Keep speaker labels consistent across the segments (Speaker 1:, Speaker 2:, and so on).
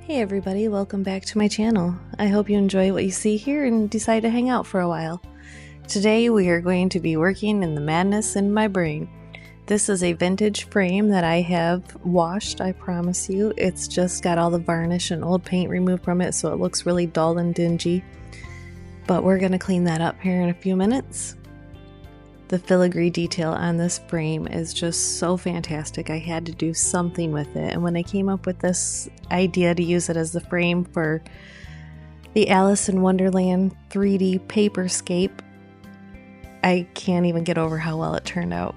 Speaker 1: Hey everybody, welcome back to my channel. I hope you enjoy what you see here and decide to hang out for a while. Today we are going to be working in the madness in my brain. This is a vintage frame that I have washed, I promise you. It's just got all the varnish and old paint removed from it, so it looks really dull and dingy. But we're going to clean that up here in a few minutes. The filigree detail on this frame is just so fantastic. I had to do something with it, and when I came up with this idea to use it as the frame for the Alice in Wonderland 3D paperscape, I can't even get over how well it turned out.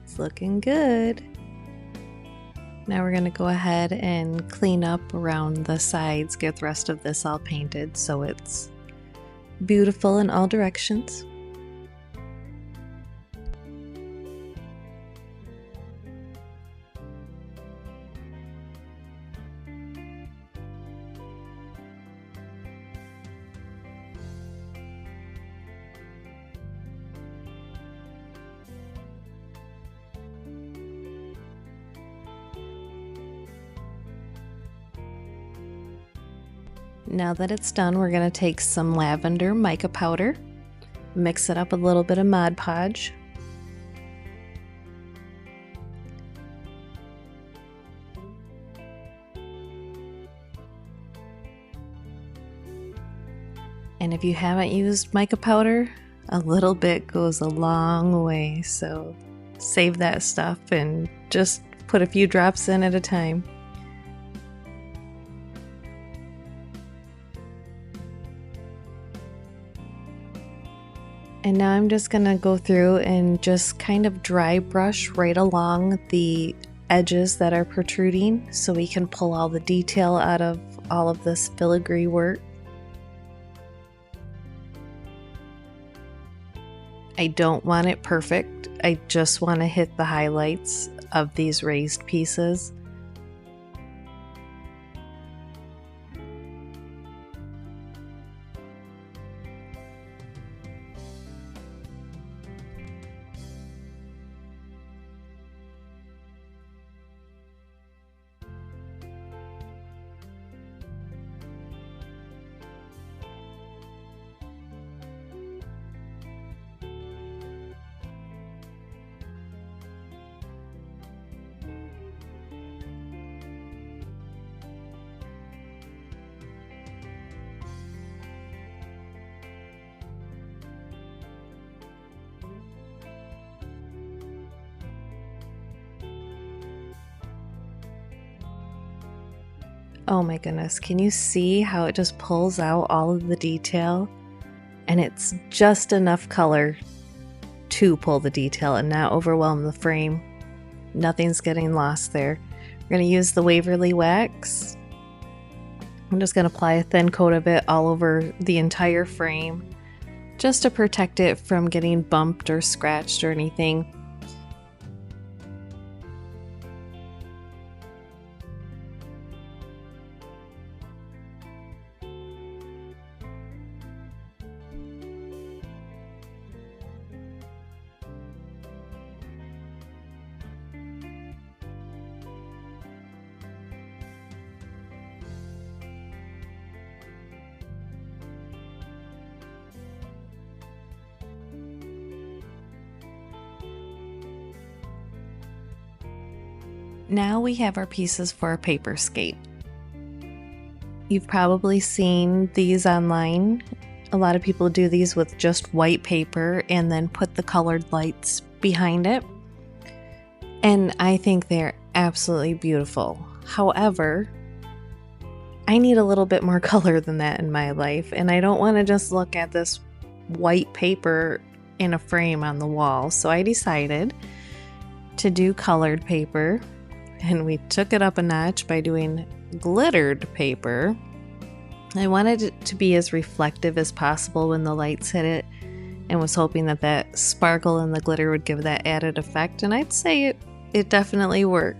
Speaker 1: It's looking good. Now we're going to go ahead and clean up around the sides, get the rest of this all painted so it's beautiful in all directions. Now that it's done, we're going to take some lavender mica powder, mix it up with a little bit of Mod Podge, and if you haven't used mica powder, a little bit goes a long way, so save that stuff and just put a few drops in at a time. And now I'm just going to go through and just kind of dry brush right along the edges that are protruding so we can pull all the detail out of all of this filigree work. I don't want it perfect. I just want to hit the highlights of these raised pieces. Oh my goodness, can you see how it just pulls out all of the detail? And it's just enough color to pull the detail and not overwhelm the frame. Nothing's getting lost there. We're going to use the Waverly wax. I'm just going to apply a thin coat of it all over the entire frame, just to protect it from getting bumped or scratched or anything. Now we have our pieces for a paperscape. You've probably seen these online. A lot of people do these with just white paper and then put the colored lights behind it. And I think they're absolutely beautiful. However, I need a little bit more color than that in my life, and I don't want to just look at this white paper in a frame on the wall. So I decided to do colored paper. And we took it up a notch by doing glittered paper. I wanted it to be as reflective as possible when the lights hit it, and was hoping that that sparkle and the glitter would give that added effect, and I'd say it definitely worked.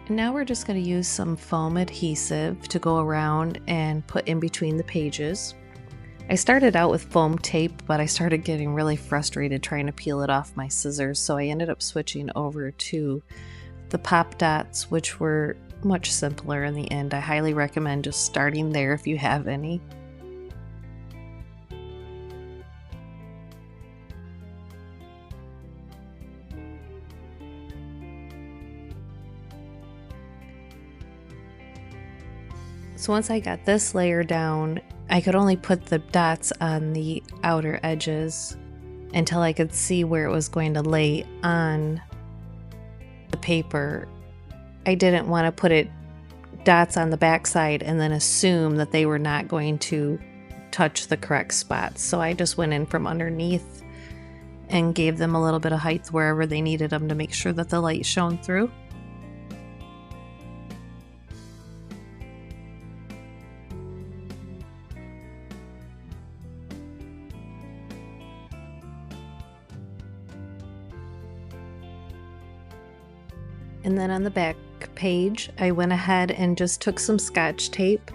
Speaker 1: And now we're just going to use some foam adhesive to go around and put in between the pages. I started out with foam tape, but I started getting really frustrated trying to peel it off my scissors, so I ended up switching over to the pop dots, which were much simpler in the end. I highly recommend just starting there if you have any. So once I got this layer down, I could only put the dots on the outer edges until I could see where it was going to lay on the paper. I didn't want to put dots on the back side and then assume that they were not going to touch the correct spots. So I just went in from underneath and gave them a little bit of height wherever they needed them to make sure that the light shone through. And then on the back page, I went ahead and just took some Scotch tape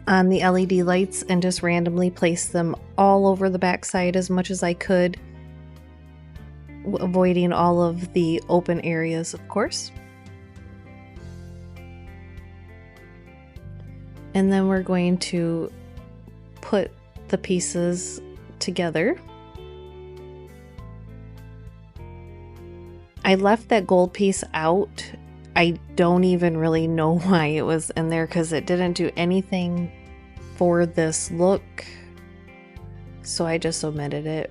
Speaker 1: on the LED lights and just randomly placed them all over the back side as much as I could, avoiding all of the open areas, of course. And then we're going to put the pieces together. I left that gold piece out. I don't even really know why it was in there because it didn't do anything for this look. So I just omitted it.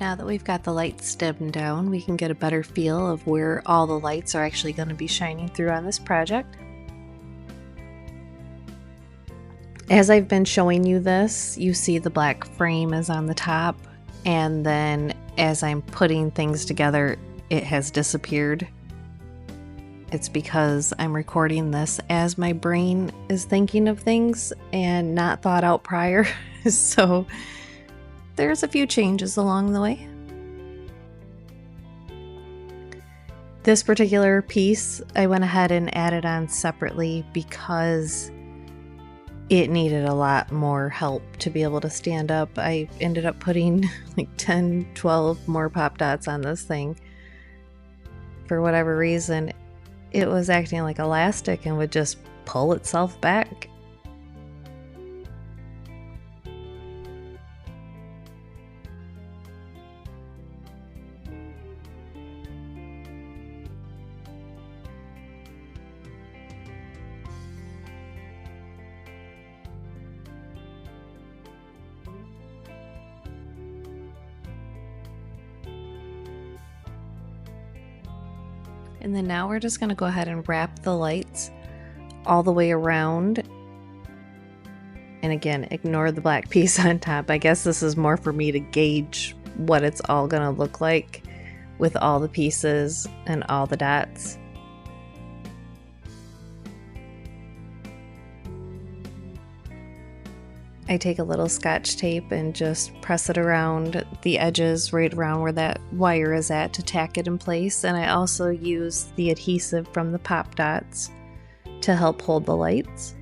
Speaker 1: Now that we've got the lights dimmed down, we can get a better feel of where all the lights are actually going to be shining through on this project. As I've been showing you this, you see the black frame is on the top, and then as I'm putting things together, it has disappeared. It's because I'm recording this as my brain is thinking of things and not thought out prior. So there's a few changes along the way. This particular piece, I went ahead and added on separately because it needed a lot more help to be able to stand up. I ended up putting like 10, 12 more pop dots on this thing. For whatever reason, it was acting like elastic and would just pull itself back. And then now we're just going to go ahead and wrap the lights all the way around. And again, ignore the black piece on top. I guess this is more for me to gauge what it's all going to look like with all the pieces and all the dots. I take a little Scotch tape and just press it around the edges right around where that wire is at to tack it in place, and I also use the adhesive from the pop dots to help hold the lights.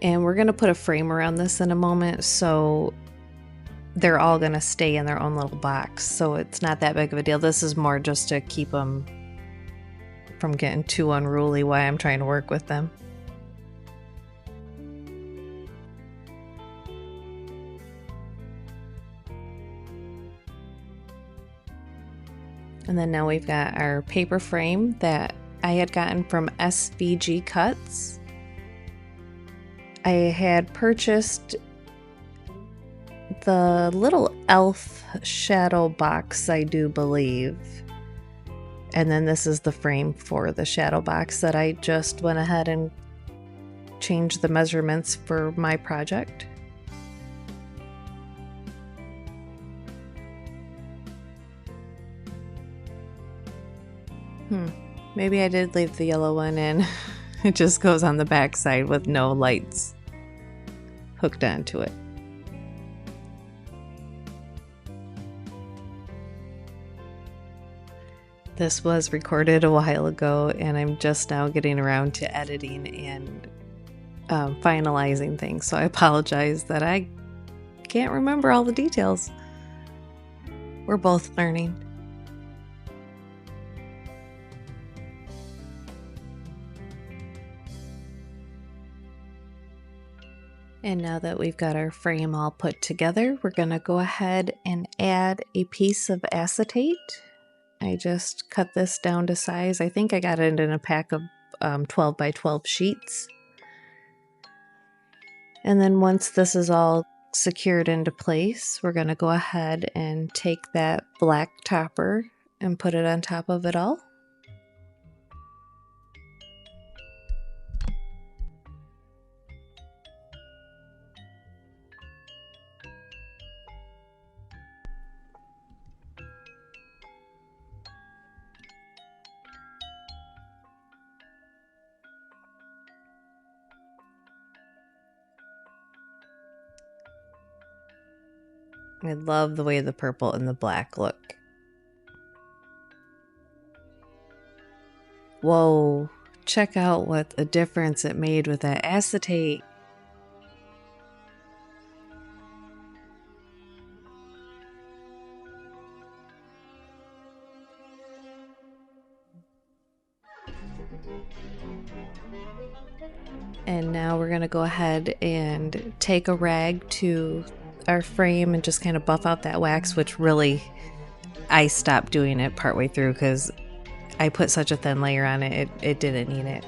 Speaker 1: And we're going to put a frame around this in a moment, so they're all going to stay in their own little box, so it's not that big of a deal. This is more just to keep them from getting too unruly while I'm trying to work with them. And then now we've got our paper frame that I had gotten from SVG Cuts. I had purchased the little elf shadow box, I do believe. And then this is the frame for the shadow box that I just went ahead and changed the measurements for my project. Maybe I did leave the yellow one in. It just goes on the back side with no lights hooked onto it. This was recorded a while ago, and I'm just now getting around to editing and finalizing things, so I apologize that I can't remember all the details. We're both learning. And now that we've got our frame all put together, we're going to go ahead and add a piece of acetate. I just cut this down to size. I think I got it in a pack of 12 by 12 sheets. And then once this is all secured into place, we're going to go ahead and take that black topper and put it on top of it all. I love the way the purple and the black look. Whoa, check out what a difference it made with that acetate. And now we're going to go ahead and take a rag to our frame and just kind of buff out that wax, which really, I stopped doing it partway through because I put such a thin layer on it, it didn't need it.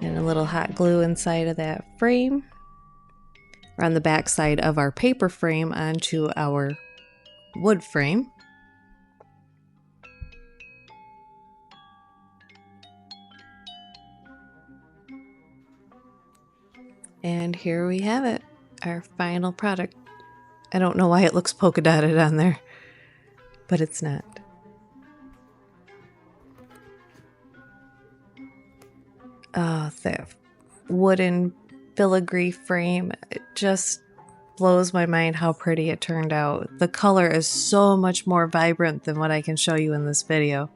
Speaker 1: And a little hot glue inside of that frame, or on the back side of our paper frame onto our wood frame. And here we have it, our final product. I don't know why it looks polka dotted on there, but it's not. Oh, that wooden filigree frame, it just blows my mind how pretty it turned out. The color is so much more vibrant than what I can show you in this video.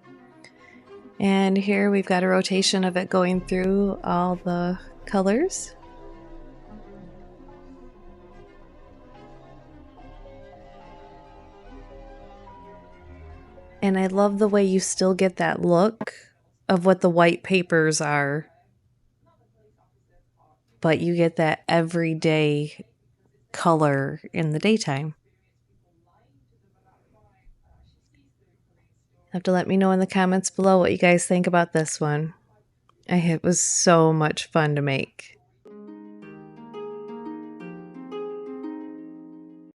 Speaker 1: And here we've got a rotation of it going through all the colors. And I love the way you still get that look of what the white papers are, but you get that everyday color in the daytime. Have to let me know in the comments below what you guys think about this one. It was so much fun to make.